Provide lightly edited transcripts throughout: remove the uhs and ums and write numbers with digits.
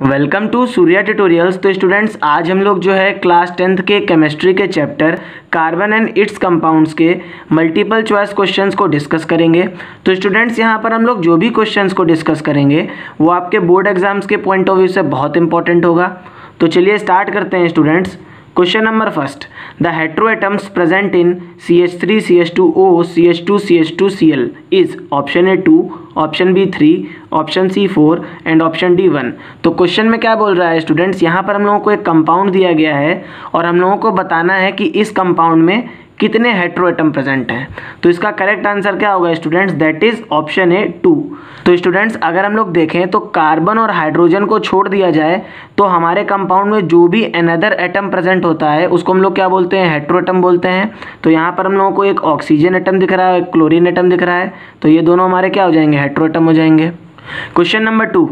Welcome to Surya tutorials. तो students, आज हम लोग जो है क्लास 10th के केमिस्ट्री के chapter carbon and it's compounds के मल्टीपल चॉइस क्वेश्चंस को डिस्कस करेंगे। तो स्टूडेंट्स, यहाँ पर हम लोग जो भी क्वेश्चंस को डिस्कस करेंगे वो आपके बोर्ड एग्जाम्स के पॉइंट ऑफ व्यू से बहुत इंपॉर्टेंट होगा। तो चलिए स्टार्ट करते हैं students. Question number first, the heteroatoms present in CH3 CH2O CH2 CH2 Cl is option A 2, option B 3, option C 4 and option D 1। तो क्वेश्चन में क्या बोल रहा है स्टूडेंट्स, यहाँ पर हम लोगों को एक कंपाउंड दिया गया है और हम लोगों को बताना है कि इस कंपाउंड में कितने हेटेरोएटम प्रेजेंट हैं। तो इसका करेक्ट आंसर क्या होगा students, that is option A 2। तो स्टूडेंट्स, अगर हम लोग देखें तो कार्बन और हाइड्रोजन को छोड़ दिया जाए तो हमारे कंपाउंड में जो भी अनदर एटम प्रेजेंट होता है उसको हम लोग क्या बोलते हैं, हेटेरोएटम बोलते हैं। तो यहाँ पर हम लोगों को एक ऑक्सीजन एटम दिख रहा है, एक क्लोरीन एटम दिख रहा है, तो ये दोनों हमारे क्या हो जाएंगे, हेटेरोएटम हो जाएंगे। Question number 2,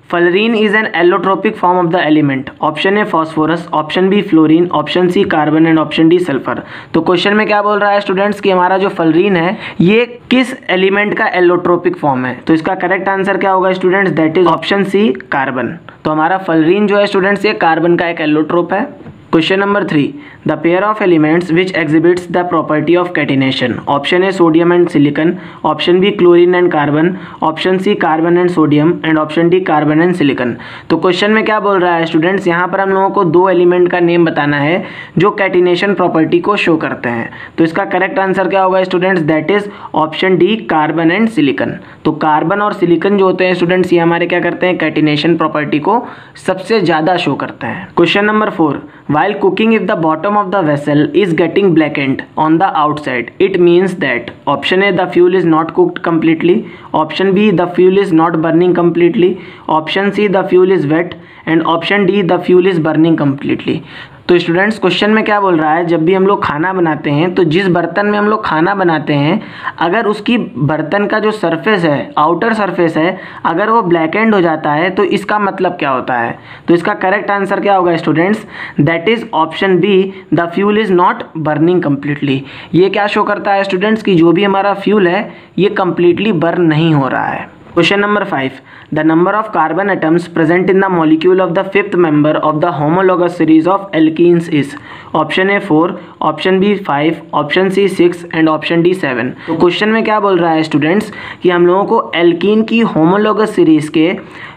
fluorine is an allotropic form of the element. Option A phosphorus, option B fluorine, option C carbon and option D sulphur. तो क्वेश्चन में क्या बोल रहा है स्टूडेंट्स कि हमारा जो फ्लोरीन है ये किस एलिमेंट का एलोट्रोपिक फॉर्म है। तो इसका करेक्ट आंसर क्या होगा students, that is option C carbon. तो हमारा फ्लोरीन जो है स्टूडेंट्स ये कार्बन का एक एलोट्रोप है। Question number 3, the pair of elements which exhibits the property of catenation. Option A sodium and silicon, option B chlorine and carbon, option C carbon and sodium and option D carbon and silicon. तो question में क्या बोल रहा है students, यहाँ पर हम लोगों को दो एलिमेंट का नेम बताना है जो कैटिनेशन प्रॉपर्टी को शो करते हैं। तो इसका करेक्ट आंसर क्या होगा students, that is option D carbon and silicon. तो कार्बन और सिलिकन जो होते हैं स्टूडेंट्स ये हमारे क्या करते हैं, कैटिनेशन प्रॉपर्टी को सबसे ज़्यादा शो करते हैं। Question number 4, while cooking if the bottom of the vessel is getting blackened on the outside it means that option A the fuel is not cooked completely, option B the fuel is not burning completely, option C the fuel is wet and option D the fuel is burning completely। तो students, question में क्या बोल रहा है, जब भी हम लोग खाना बनाते हैं तो जिस बर्तन में हम लोग खाना बनाते हैं अगर उसकी बर्तन का जो सरफेस है, आउटर सरफेस है, अगर वो ब्लैक एंड हो जाता है तो इसका मतलब क्या होता है। तो इसका करेक्ट आंसर क्या होगा students, that is option B, the fuel is not burning completely. ये क्या शो करता है स्टूडेंट्स कि जो भी हमारा फ्यूल है ये कम्प्लीटली बर्न नहीं हो रहा है। Question number 5, the number of carbon atoms present in the molecule of the fifth member of the homologous series of alkenes is option A 4, option B 5, option C 6 and option D 7। तो question में क्या बोल रहा है students कि हम लोगों को एल्कीन की होमोलॉगस सीरीज के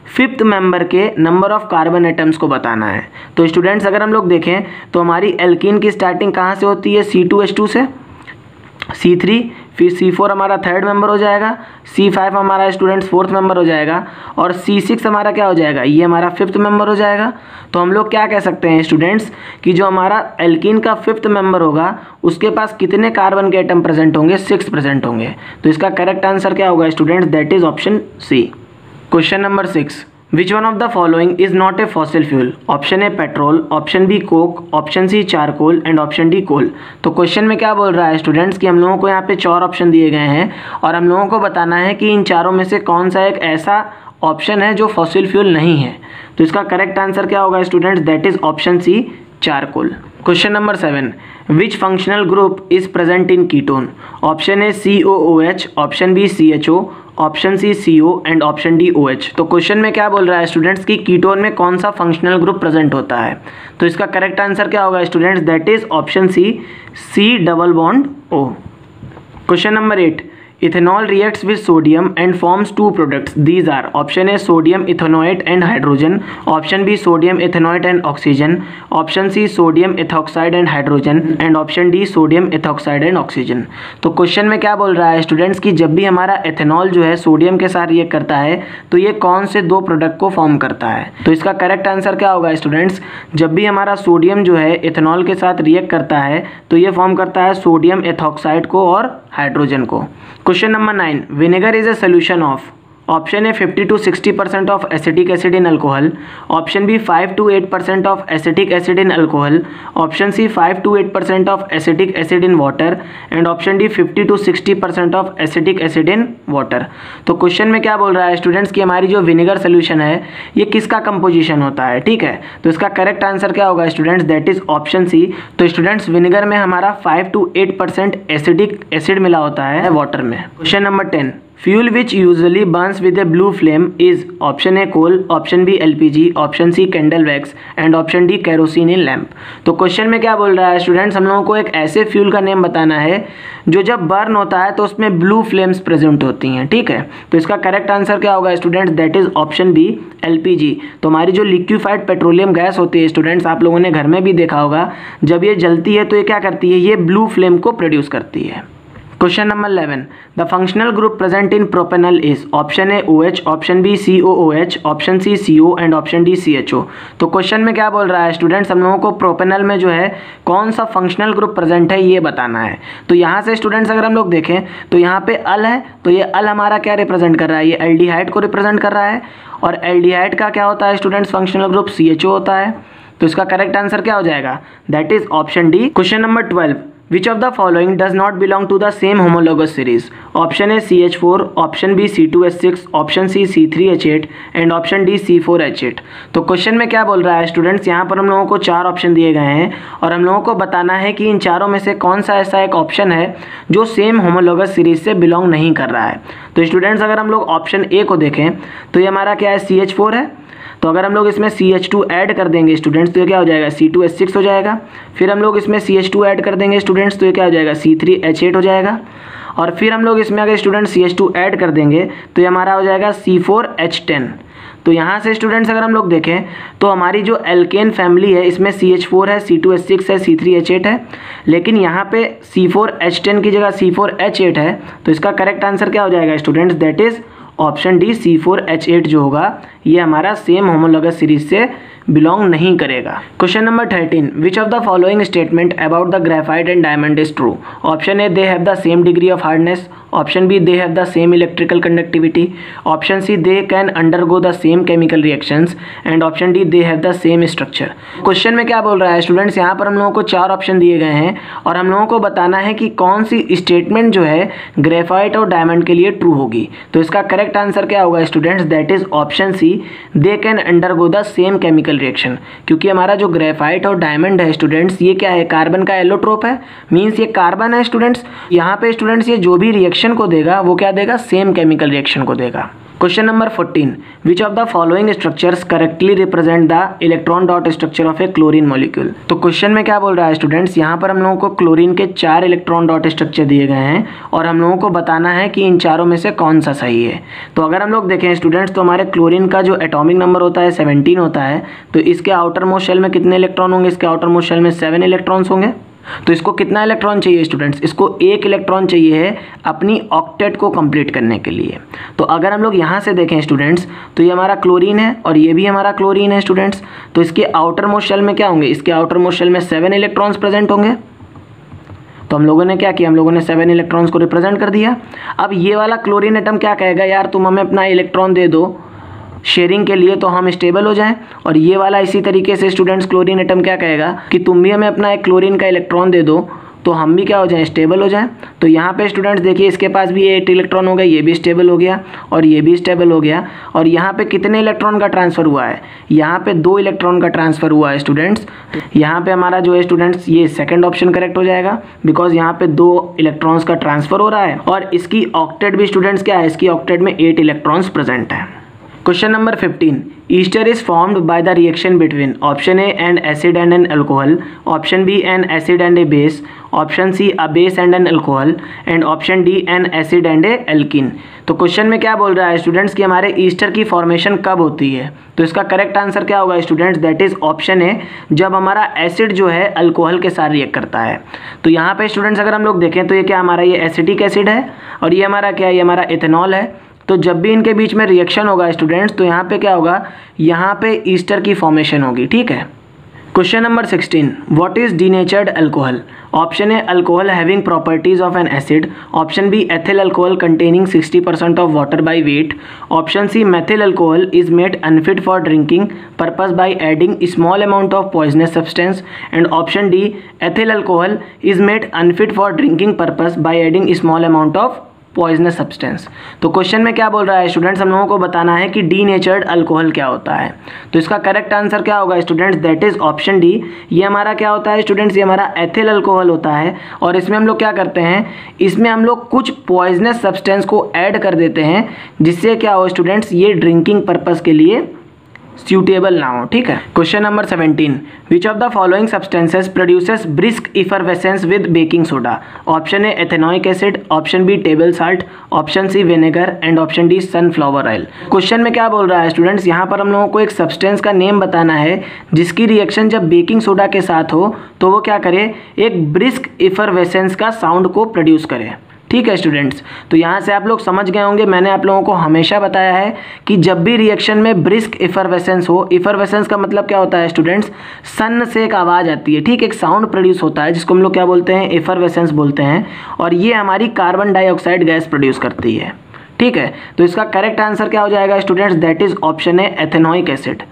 फिफ्थ मेंबर के नंबर ऑफ कार्बन एटम्स को बताना है। तो स्टूडेंट्स, अगर हम लोग देखें तो हमारी एल्कीन की स्टार्टिंग कहाँ से होती है, C2H2 से, C3, फिर C4 हमारा थर्ड मेंबर हो जाएगा, C5 हमारा स्टूडेंट्स फोर्थ मेंबर हो जाएगा और C6 हमारा क्या हो जाएगा, ये हमारा फिफ्थ मेंबर हो जाएगा। तो हम लोग क्या कह सकते हैं स्टूडेंट्स कि जो हमारा एल्कीन का फिफ्थ मेंबर होगा उसके पास कितने कार्बन के एटम प्रेजेंट होंगे, 6 प्रेजेंट होंगे। तो इसका करेक्ट आंसर क्या होगा students, that is option C. Question number 6, Which one of the following is not a fossil fuel? Option A petrol, option B coke, option C charcoal and option D coal. तो question में क्या बोल रहा है students कि हम लोगों को यहाँ पे 4 ऑप्शन दिए गए हैं और हम लोगों को बताना है कि इन चारों में से कौन सा एक ऐसा ऑप्शन है जो फॉसिल फ्यूल नहीं है। तो इसका करेक्ट आंसर क्या होगा students, that is option C charcoal. Question number 7, which functional group is present in ketone. Option A COOH, option B CHO, option C CO and option D OH। तो question में क्या बोल रहा है students कि ketone में कौन सा फंक्शनल ग्रुप प्रेजेंट होता है। तो इसका करेक्ट आंसर क्या होगा students, that is option C C double bond O। Question number 8, ethanol reacts with sodium and forms 2 products, these are option A sodium ethanoate and hydrogen, option B sodium ethanoate and oxygen, option C sodium ethoxide and hydrogen and option D sodium ethoxide and oxygen. तो question में क्या बोल रहा है students कि जब भी हमारा एथेनॉल जो है सोडियम के साथ रिएक्ट करता है तो ये कौन से 2 प्रोडक्ट को फॉर्म करता है। तो इसका करेक्ट आंसर क्या होगा स्टूडेंट्स, जब भी हमारा सोडियम जो है इथेनॉल के साथ रिएक्ट करता है तो ये फॉर्म करता है सोडियम इथॉक्साइड को और हाइड्रोजन को। Question number 9, vinegar is a solution of. Option A 50 to 60% of acetic acid in alcohol, option B 5 to 8% of acetic acid in alcohol, option C 5 to 8% of acetic acid in water and option D 50 to 60% of acetic acid in water. तो question में क्या बोल रहा है students कि हमारी जो vinegar solution है ये किसका कंपोजिशन होता है, ठीक है। तो इसका करेक्ट आंसर क्या होगा students, that is option C. तो स्टूडेंट्स, विनेगर में हमारा 5 to 8% एसिडिक एसिड मिला होता है वाटर में। Question number 10, fuel which usually burns with a blue flame is option A coal, option B LPG, option C candle wax and option D kerosene in lamp. तो question में क्या बोल रहा है स्टूडेंट्स, हम लोगों को एक ऐसे फ्यूल का नेम बताना है जो जब बर्न होता है तो उसमें ब्लू फ्लेम्स प्रेजेंट होती हैं, ठीक है। तो इसका करेक्ट आंसर क्या होगा students, that is option B LPG. तो हमारी जो लिक्विफाइड पेट्रोलियम गैस होती है स्टूडेंट्स, आप लोगों ने घर में भी देखा होगा, जब ये जलती है तो ये क्या करती है, ये ब्लू फ्लेम को प्रोड्यूस करती है। Question number 11, the functional group present in propanal is option A OH, option B COOH, option C CO and option D CHO। तो क्वेश्चन में क्या बोल रहा है स्टूडेंट्स, हम लोगों को प्रोपेनल में जो है कौन सा फंक्शनल ग्रुप प्रेजेंट है ये बताना है। तो यहाँ से स्टूडेंट्स अगर हम लोग देखें तो यहाँ पे अल है, तो ये अल हमारा क्या रिप्रेजेंट कर रहा है, ये एल्डिहाइड को रिप्रेजेंट कर रहा है। और एल्डिहाइड का क्या होता है स्टूडेंट्स, फंक्शनल ग्रुप CHO होता है। तो इसका करेक्ट आंसर क्या हो जाएगा, that is option D. Question number 12, Which of the following does not belong to the same homologous series? Option A CH4, option B C2H6, option C C3H8 and option D C4H8। तो question में क्या बोल रहा है students, यहाँ पर हम लोगों को 4 ऑप्शन दिए गए हैं और हम लोगों को बताना है कि इन चारों में से कौन सा ऐसा एक ऑप्शन है जो सेम होमोलॉगस सीरीज से बिलोंग नहीं कर रहा है। तो स्टूडेंट्स अगर हम लोग ऑप्शन ए को देखें तो ये हमारा क्या है, CH4 है। तो अगर हम लोग इसमें CH2 ऐड कर देंगे स्टूडेंट्स तो ये क्या हो जाएगा, C2H6 हो जाएगा। फिर हम लोग इसमें CH2 ऐड कर देंगे स्टूडेंट्स तो ये क्या हो जाएगा, C3H8 हो जाएगा। और फिर हम लोग इसमें अगर स्टूडेंट्स CH2 ऐड कर देंगे तो ये हमारा हो जाएगा C4H10। तो यहाँ से स्टूडेंट्स अगर हम लोग देखें तो हमारी जो एल्केन फैमिली है इसमें CH4 है, C2H6 है, C3H8 है, लेकिन यहाँ पे C4H10 की जगह C4H8 है। तो इसका करेक्ट आंसर क्या हो जाएगा students, that is option D C4H8 जो होगा ये हमारा सेम होमोलॉगस सीरीज से बिलोंग नहीं करेगा। Question number 13, which of the following statement about the graphite and diamond is true? Option A they have the same degree of hardness, option B they have the same electrical conductivity, option C they can undergo the same chemical reactions and option D they have the same structure. Question में क्या बोल रहा है students, यहाँ पर हम लोगों को 4 ऑप्शन दिए गए हैं और हम लोगों को बताना है कि कौन सी स्टेटमेंट जो है ग्रेफाइट और डायमंड के लिए ट्रू होगी। तो इसका करेक्ट आंसर क्या होगा students, that is option C they can undergo the same chemical reaction. क्योंकि हमारा जो ग्रेफाइट और डायमंड है स्टूडेंट्स ये क्या है, कार्बन का एलोट्रोप है, मींस ये कार्बन है स्टूडेंट्स। यहाँ पे स्टूडेंट्स ये जो भी रिएक्शन को देगा वो क्या देगा, सेम केमिकल रिएक्शन को देगा। Question number 14, which of the following structures correctly represent the electron dot structure of A chlorine molecule? तो क्वेश्चन में क्या बोल रहा है स्टूडेंट्स, यहाँ पर हम लोगों को क्लोरीन के 4 इलेक्ट्रॉन डॉट स्ट्रक्चर दिए गए हैं और हम लोगों को बताना है कि इन चारों में से कौन सा सही है। तो अगर हम लोग देखें स्टूडेंट्स तो हमारे क्लोरीन का जो एटॉमिक नंबर होता है 17 होता है। तो इसके आउटर मोस्ट शेल में कितने इलेक्ट्रॉन होंगे, इसके आउटर मोस्ट शेल में 7 इलेक्ट्रॉन्स होंगे। तो इसको कितना इलेक्ट्रॉन चाहिए स्टूडेंट्स, इसको 1 इलेक्ट्रॉन चाहिए है अपनी ऑक्टेट को कंप्लीट करने के लिए। तो अगर हम लोग यहाँ से देखें स्टूडेंट्स तो ये हमारा क्लोरीन है और ये भी हमारा क्लोरीन है स्टूडेंट्स। तो इसके आउटर मोस्ट शेल में क्या होंगे, इसके आउटर मोस्ट शेल में 7 इलेक्ट्रॉन्स प्रेजेंट होंगे। तो हम लोगों ने क्या किया, हम लोगों ने 7 इलेक्ट्रॉन्स को रिप्रेजेंट कर दिया। अब ये वाला क्लोरीन एटम क्या कहेगा, यार तुम हमें अपना इलेक्ट्रॉन दे दो शेयरिंग के लिए तो हम स्टेबल हो जाएं। और ये वाला इसी तरीके से स्टूडेंट्स क्लोरीन एटम क्या कहेगा कि तुम भी हमें अपना एक क्लोरीन का इलेक्ट्रॉन दे दो तो हम भी क्या हो जाएं, स्टेबल हो जाएं। तो यहाँ पे स्टूडेंट्स देखिए इसके पास भी 8 इलेक्ट्रॉन हो गए, ये भी स्टेबल हो गया और ये भी स्टेबल हो गया। और यहाँ पे कितने इलेक्ट्रॉन का ट्रांसफ़र हुआ है, यहाँ पे 2 इलेक्ट्रॉन का ट्रांसफ़र हुआ है स्टूडेंट्स। यहाँ पे हमारा जो है स्टूडेंट्स ये सेकंड ऑप्शन करेक्ट हो जाएगा, बिकॉज यहाँ पे 2 इलेक्ट्रॉन्स का ट्रांसफ़र हो रहा है और इसकी ऑक्टेट भी स्टूडेंट्स क्या है, इसकी ऑक्टेट में 8 इलेक्ट्रॉन्स प्रेजेंट है। Question number 15, ester is formed by the reaction between option A an acid and an alcohol, option B an acid and a base, option C a base and an alcohol and option D an acid and an alkene. तो question में क्या बोल रहा है students कि हमारे Easter की formation कब होती है? तो इसका करेक्ट आंसर क्या होगा स्टूडेंट्स, दैट इज ऑप्शन ए, जब हमारा एसिड जो है अल्कोहल के साथ रिएक्ट करता है। तो यहाँ पे स्टूडेंट्स अगर हम लोग देखें तो ये क्या हमारा ये एसिटिक एसिड है और ये हमारा क्या है, ये हमारा इथेनॉल है। तो जब भी इनके बीच में रिएक्शन होगा स्टूडेंट्स तो यहाँ पे क्या होगा, यहाँ पे ईस्टर की फॉर्मेशन होगी, ठीक है। Question number 16, what is denatured alcohol? Option A alcohol having properties of an acid, option B ethyl alcohol containing 60% of water by weight, option C methyl alcohol is made unfit for drinking purpose by adding small amount of poisonous substance and option D ethyl alcohol is made unfit for drinking purpose by adding small amount of poisonous substance. तो question में क्या बोल रहा है students, हम लोगों को बताना है कि डीनेचर्ड अल्कोहल क्या होता है। तो इसका करेक्ट आंसर क्या होगा students, that is option D. ये हमारा क्या होता है स्टूडेंट्स, ये हमारा एथिल अल्कोहल होता है। और इसमें हम लोग क्या करते हैं, इसमें हम लोग कुछ पॉइजनस सब्सटेंस को ऐड कर देते हैं, जिससे क्या हो स्टूडेंट्स, ये ड्रिंकिंग पर्पस के लिए सूटेबल ना हो। ठीक है। Question number 17, which of the following substances produces brisk effervescence with baking soda. Option A ethanoic acid, option B table salt, option C vinegar and option D sunflower oil. Question में क्या बोल रहा है students, यहाँ पर हम लोगों को एक सब्सटेंस का नेम बताना है जिसकी रिएक्शन जब बेकिंग सोडा के साथ हो तो वो क्या करे, एक ब्रिस्क इफरवेसेंस का साउंड को प्रोड्यूस करे। ठीक है स्टूडेंट्स, तो यहाँ से आप लोग समझ गए होंगे, मैंने आप लोगों को हमेशा बताया है कि जब भी रिएक्शन में ब्रिस्क इफरवेसेंस हो, इफरवेसेंस का मतलब क्या होता है स्टूडेंट्स, सन से एक आवाज़ आती है, ठीक, एक साउंड प्रोड्यूस होता है जिसको हम लोग क्या बोलते हैं, इफरवेसेंस बोलते हैं। और ये हमारी कार्बन डाइऑक्साइड गैस प्रोड्यूस करती है। ठीक है, तो इसका करेक्ट आंसर क्या हो जाएगा students, that is option A ethanoic acid.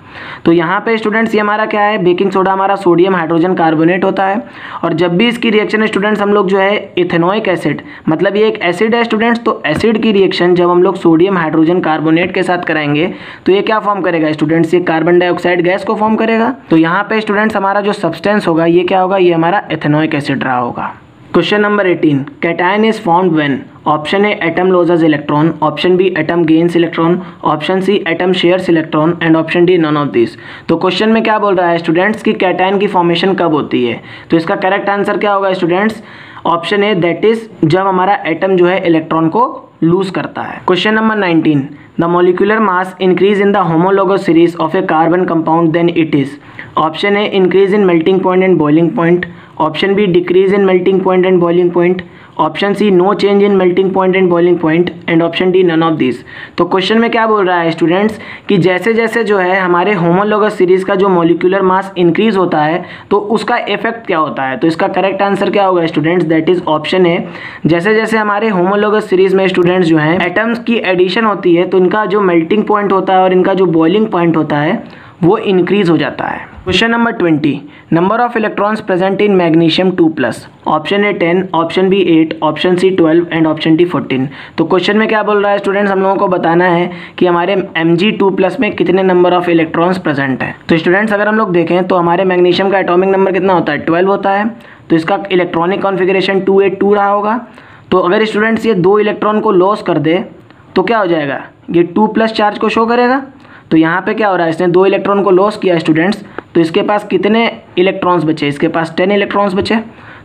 तो यहाँ पे स्टूडेंट्स ये हमारा क्या है, बेकिंग सोडा हमारा सोडियम हाइड्रोजन कार्बोनेट होता है। और जब भी इसकी रिएक्शन स्टूडेंट्स हम लोग जो है इथेनॉइक एसिड, मतलब ये एक एसिड है स्टूडेंट्स, तो एसिड की रिएक्शन जब हम लोग सोडियम हाइड्रोजन कार्बोनेट के साथ कराएंगे तो ये क्या फॉर्म करेगा स्टूडेंट्स, ये कार्बन डाइऑक्साइड गैस को फॉर्म करेगा। तो यहाँ पे स्टूडेंट्स हमारा जो सब्सटेंस होगा ये क्या होगा, ये हमारा एथेनॉइक एसिड रहा होगा। Question number 18, cation is formed when. Option A atom loses electron, option B atom gains electron, option C atom shares electron and option D none of this. तो क्वेश्चन में क्या बोल रहा है स्टूडेंट्स कि cation की फॉर्मेशन कब होती है। तो इसका करेक्ट आंसर क्या होगा students, option A, that is जब हमारा एटम जो है इलेक्ट्रॉन को लूज करता है। Question number 19, the molecular mass increase in the homologous series of a carbon compound then it is. Option A increase in melting point and boiling point, option B decrease in melting point and boiling point, option C no change in melting point and boiling point and option D none of this. तो question में क्या बोल रहा है students कि जैसे जैसे जो है हमारे होमोलोगस सीरीज का जो मॉलिक्यूलर मास इंक्रीज होता है तो उसका इफेक्ट क्या होता है। तो इसका करेक्ट आंसर क्या होगा स्टूडेंट्स, दैट इज ऑप्शन ए, जैसे जैसे हमारे होमोलोगस सीरीज में स्टूडेंट्स जो है एटम्स की एडिशन होती है तो इनका जो मेल्टिंग पॉइंट होता है और इनका जो बॉइलिंग पॉइंट होता है वो इंक्रीज हो जाता है। Question number 20, number of electrons present in magnesium 2+। Option A 10, option B 8, option C 12 and option D 14। तो क्वेश्चन में क्या बोल रहा है स्टूडेंट्स, हम लोगों को बताना है कि हमारे Mg2+ में कितने नंबर ऑफ इलेक्ट्रॉन्स प्रेजेंट हैं। तो स्टूडेंट्स अगर हम लोग देखें तो हमारे मैग्नीशियम का एटॉमिक नंबर कितना होता है, 12 होता है। तो इसका इलेक्ट्रॉनिक कॉन्फिगरेशन 282 रहा होगा। तो अगर स्टूडेंट्स ये 2 इलेक्ट्रॉन को लॉस कर दे तो क्या हो जाएगा, ये 2+ चार्ज को शो करेगा। तो यहाँ पे क्या हो रहा है, इसने 2 इलेक्ट्रॉन को लॉस किया स्टूडेंट्स, तो इसके पास कितने इलेक्ट्रॉन्स बचे, इसके पास 10 इलेक्ट्रॉन्स बचे।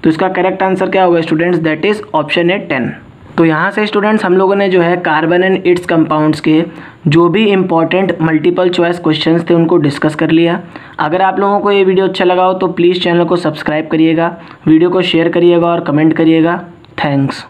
तो इसका करेक्ट आंसर क्या होगा students, that is option A 10। तो यहाँ से स्टूडेंट्स हम लोगों ने जो है कार्बन एंड इट्स कंपाउंड्स के जो भी इंपॉर्टेंट मल्टीपल चॉइस क्वेश्चंस थे उनको डिस्कस कर लिया। अगर आप लोगों को ये वीडियो अच्छा लगा हो तो प्लीज़ चैनल को सब्सक्राइब करिएगा, वीडियो को शेयर करिएगा और कमेंट करिएगा। थैंक्स।